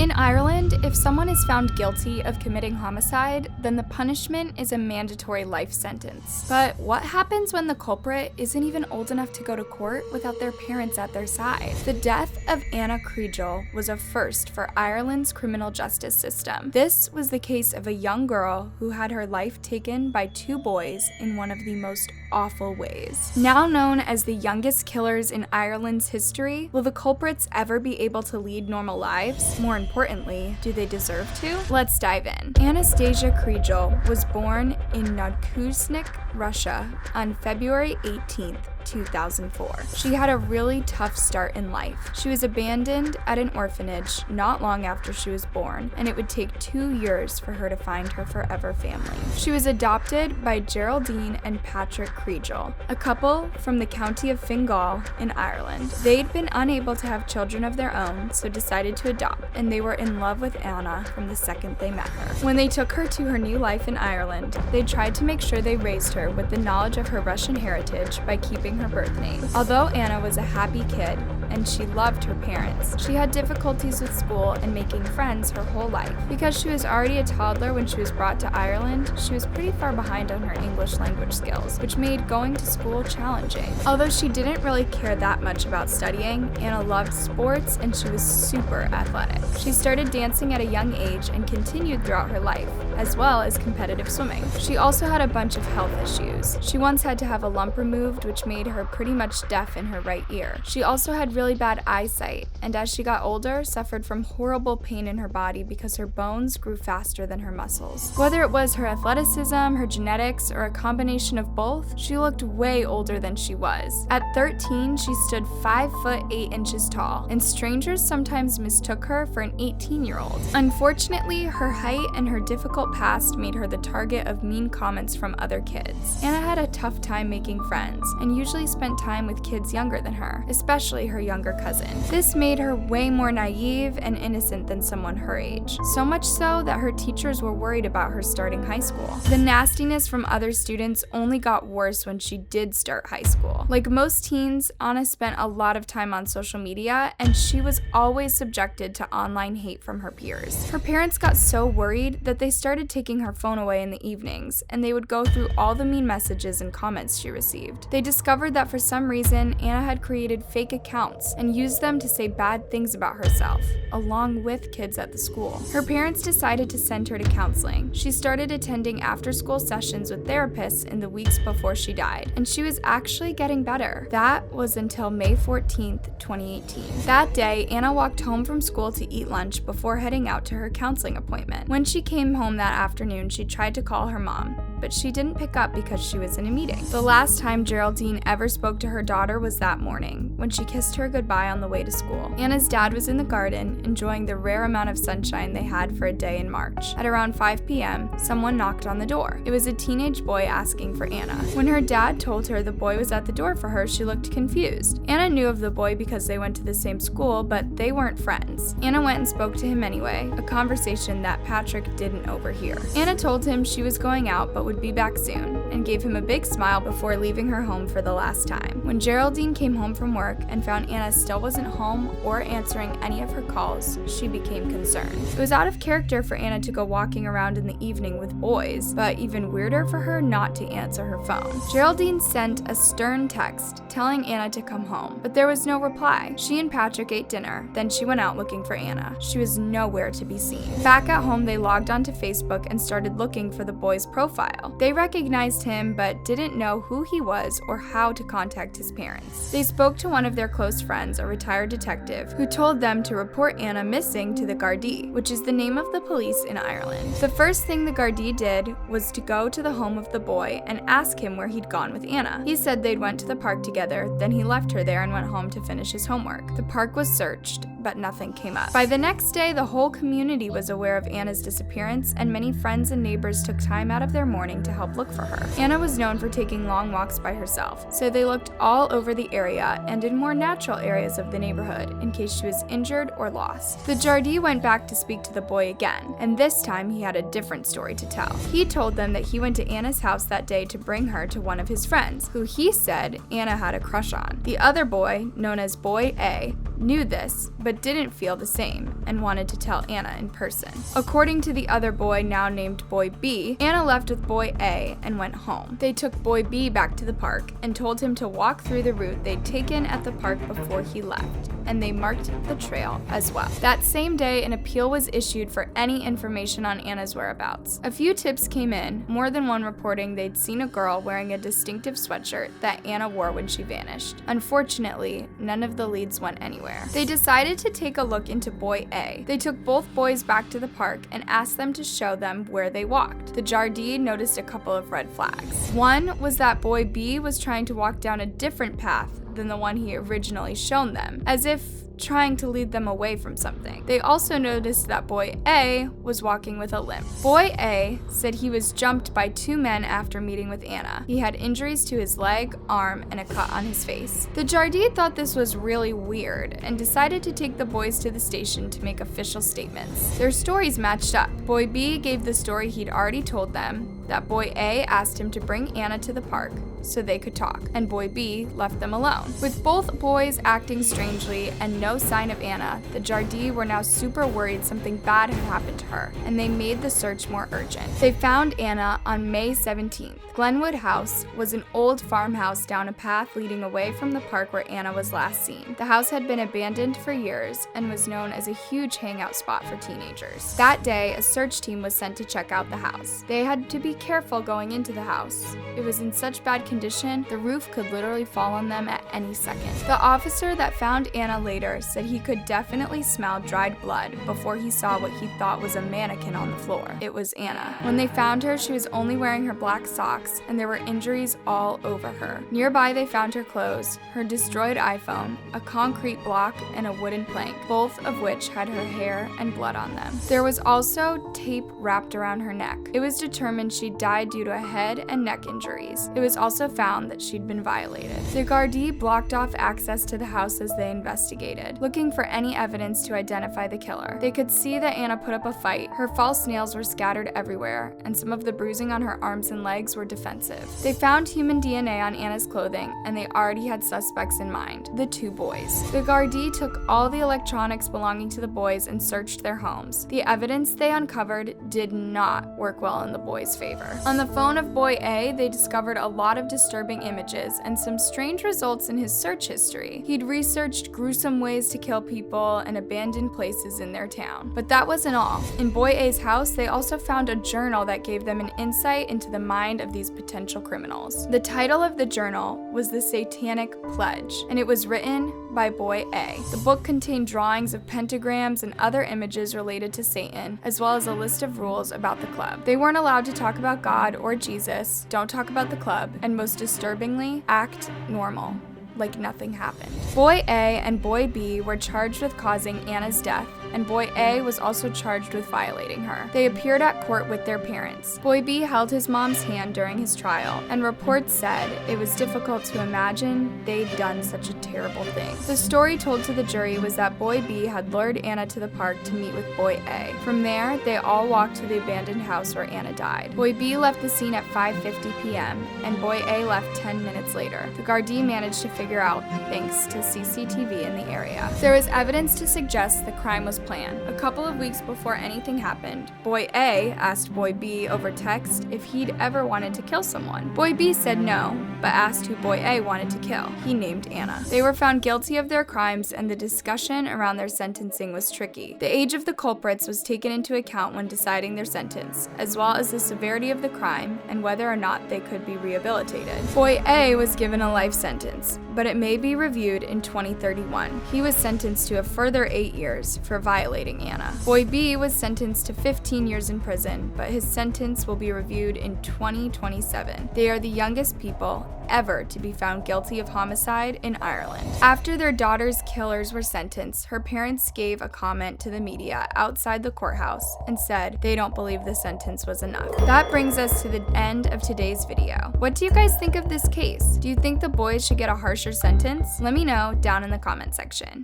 In Ireland, if someone is found guilty of committing homicide, then the punishment is a mandatory life sentence. But what happens when the culprit isn't even old enough to go to court without their parents at their side? The death of Anna Kriegel was a first for Ireland's criminal justice system. This was the case of a young girl who had her life taken by two boys in one of the most awful ways. Now known as the youngest killers in Ireland's history, will the culprits ever be able to lead normal lives? More importantly, do they deserve to? Let's dive in. Anastasia Kriegel was born in Novokuznetsk, Russia on February 18th, 2004. She had a really tough start in life. She was abandoned at an orphanage not long after she was born, and it would take 2 years for her to find her forever family. She was adopted by Geraldine and Patrick Kriegel, a couple from the county of Fingal in Ireland. They'd been unable to have children of their own, so decided to adopt, and they were in love with Anna from the second they met her. When they took her to her new life in Ireland, they tried to make sure they raised her with the knowledge of her Russian heritage by keeping her birth name. Although Anna was a happy kid and she loved her parents, she had difficulties with school and making friends her whole life. Because she was already a toddler when she was brought to Ireland, she was pretty far behind on her English language skills, which made going to school challenging. Although she didn't really care that much about studying, Anna loved sports and she was super athletic. She started dancing at a young age and continued throughout her life, as well as competitive swimming. She also had a bunch of health issues. She once had to have a lump removed, which made her pretty much deaf in her right ear. She also had really bad eyesight, and as she got older, suffered from horrible pain in her body because her bones grew faster than her muscles. Whether it was her athleticism, her genetics, or a combination of both, she looked way older than she was. At 13, she stood 5 foot 8 inches tall, and strangers sometimes mistook her for an 18-year-old. Unfortunately, her height and her difficult past made her the target of mean comments from other kids. Anna had a tough time making friends, and usually spent time with kids younger than her, especially her younger cousin. This made her way more naive and innocent than someone her age, so much so that her teachers were worried about her starting high school. The nastiness from other students only got worse when she did start high school. Like most teens, Anna spent a lot of time on social media, and she was always subjected to online hate from her peers. Her parents got so worried that they started taking her phone away in the evenings, and they would go through all the mean messages and comments she received. They discovered that for some reason, Anna had created fake accounts and used them to say bad things about herself, along with kids at the school. Her parents decided to send her to counseling. She started attending after-school sessions with therapists in the weeks before she died, and she was actually getting better. That was until May 14th, 2018. That day, Anna walked home from school to eat lunch before heading out to her counseling appointment. When she came home that afternoon, she tried to call her mom, but she didn't pick up because she was in a meeting. The last time Geraldine ever spoke to her daughter was that morning, when she kissed her goodbye on the way to school. Anna's dad was in the garden, enjoying the rare amount of sunshine they had for a day in March. At around 5 p.m., someone knocked on the door. It was a teenage boy asking for Anna. When her dad told her the boy was at the door for her, she looked confused. Anna knew of the boy because they went to the same school, but they weren't friends. Anna went and spoke to him anyway, a conversation that Patrick didn't overhear. Anna told him she was going out but would be back soon, and gave him a big smile before leaving her home for the last time. When Geraldine came home from work and found Anna still wasn't home or answering any of her calls, she became concerned. It was out of character for Anna to go walking around in the evening with boys, but even weirder for her not to answer her phone. Geraldine sent a stern text telling Anna to come home, but there was no reply. She and Patrick ate dinner, then she went out looking for Anna. She was nowhere to be seen. Back at home, they logged onto Facebook and started looking for the boy's profile. They recognized him, but didn't know who he was or how to contact his parents. They spoke to one of their close friends, a retired detective, who told them to report Anna missing to the Gardaí, which is the name of the police in Ireland. The first thing the Gardaí did was to go to the home of the boy and ask him where he'd gone with Anna. He said they'd went to the park together, then he left her there and went home to finish his homework. The park was searched, but nothing came up. By the next day, the whole community was aware of Anna's disappearance, and many friends and neighbors took time out of their morning to help look for her. Anna was known for taking long walks by herself, so they looked all over the area and in more natural areas of the neighborhood in case she was injured or lost. The Jardí went back to speak to the boy again, and this time he had a different story to tell. He told them that he went to Anna's house that day to bring her to one of his friends, who he said Anna had a crush on. The other boy, known as Boy A, knew this, but didn't feel the same, and wanted to tell Anna in person. According to the other boy, now named Boy B, Anna left with Boy A and went home. They took Boy B back to the park and told him to walk through the route they'd taken at the park before he left, and they marked the trail as well. That same day, an appeal was issued for any information on Anna's whereabouts. A few tips came in, more than one reporting they'd seen a girl wearing a distinctive sweatshirt that Anna wore when she vanished. Unfortunately, none of the leads went anywhere. They decided to take a look into Boy A. They took both boys back to the park and asked them to show them where they walked. The Jardí noticed a couple of red flags. One was that Boy B was trying to walk down a different path than the one he originally shown them, as if trying to lead them away from something. They also noticed that Boy A was walking with a limp. Boy A said he was jumped by two men after meeting with Anna. He had injuries to his leg, arm, and a cut on his face. The Jardí thought this was really weird and decided to take the boys to the station to make official statements. Their stories matched up. Boy B gave the story he'd already told them, that Boy A asked him to bring Anna to the park so they could talk, and Boy B left them alone. With both boys acting strangely and no sign of Anna, the Jardí were now super worried something bad had happened to her, and they made the search more urgent. They found Anna on May 17th. Glenwood House was an old farmhouse down a path leading away from the park where Anna was last seen. The house had been abandoned for years and was known as a huge hangout spot for teenagers. That day, a search team was sent to check out the house. They had to be careful going into the house. It was in such bad condition, the roof could literally fall on them at any second. The officer that found Anna later said he could definitely smell dried blood before he saw what he thought was a mannequin on the floor. It was Anna. When they found her, she was only wearing her black socks, and there were injuries all over her. Nearby, they found her clothes, her destroyed iPhone, a concrete block, and a wooden plank, both of which had her hair and blood on them. There was also tape wrapped around her neck. It was determined she died due to a head and neck injuries. It was also found that she'd been violated. The Jardí blocked off access to the house as they investigated, looking for any evidence to identify the killer. They could see that Anna put up a fight. Her false nails were scattered everywhere, and some of the bruising on her arms and legs were defensive. They found human DNA on Anna's clothing, and they already had suspects in mind, the two boys. The Jardí took all the electronics belonging to the boys and searched their homes. The evidence they uncovered did not work well in the boys' favor. On the phone of Boy A, they discovered a lot of disturbing images and some strange results in his search history. He'd researched gruesome ways to kill people and abandoned places in their town. But that wasn't all. In Boy A's house, they also found a journal that gave them an insight into the mind of these potential criminals. The title of the journal was The Satanic Pledge, and it was written by Boy A. The book contained drawings of pentagrams and other images related to Satan, as well as a list of rules about the club. They weren't allowed to talk about God or Jesus, don't talk about the club, and most disturbingly, act normal, like nothing happened. Boy A and Boy B were charged with causing Anna's death, and Boy A was also charged with violating her. They appeared at court with their parents. Boy B held his mom's hand during his trial, and reports said it was difficult to imagine they'd done such a terrible thing. The story told to the jury was that Boy B had lured Anna to the park to meet with Boy A. From there, they all walked to the abandoned house where Anna died. Boy B left the scene at 5:50 p.m., and Boy A left 10 minutes later. The Jardí managed to figure out thanks to CCTV in the area. There was evidence to suggest the crime was planned. A couple of weeks before anything happened, Boy A asked Boy B over text if he'd ever wanted to kill someone. Boy B said no, but asked who Boy A wanted to kill. He named Anna. They were found guilty of their crimes, and the discussion around their sentencing was tricky. The age of the culprits was taken into account when deciding their sentence, as well as the severity of the crime and whether or not they could be rehabilitated. Boy A was given a life sentence, but it may be reviewed in 2031. He was sentenced to a further 8 years for violating Anna. Boy B was sentenced to 15 years in prison, but his sentence will be reviewed in 2027. They are the youngest people ever to be found guilty of homicide in Ireland. After their daughter's killers were sentenced, her parents gave a comment to the media outside the courthouse and said they don't believe the sentence was enough. That brings us to the end of today's video. What do you guys think of this case? Do you think the boys should get a harsher sentence? Let me know down in the comment section.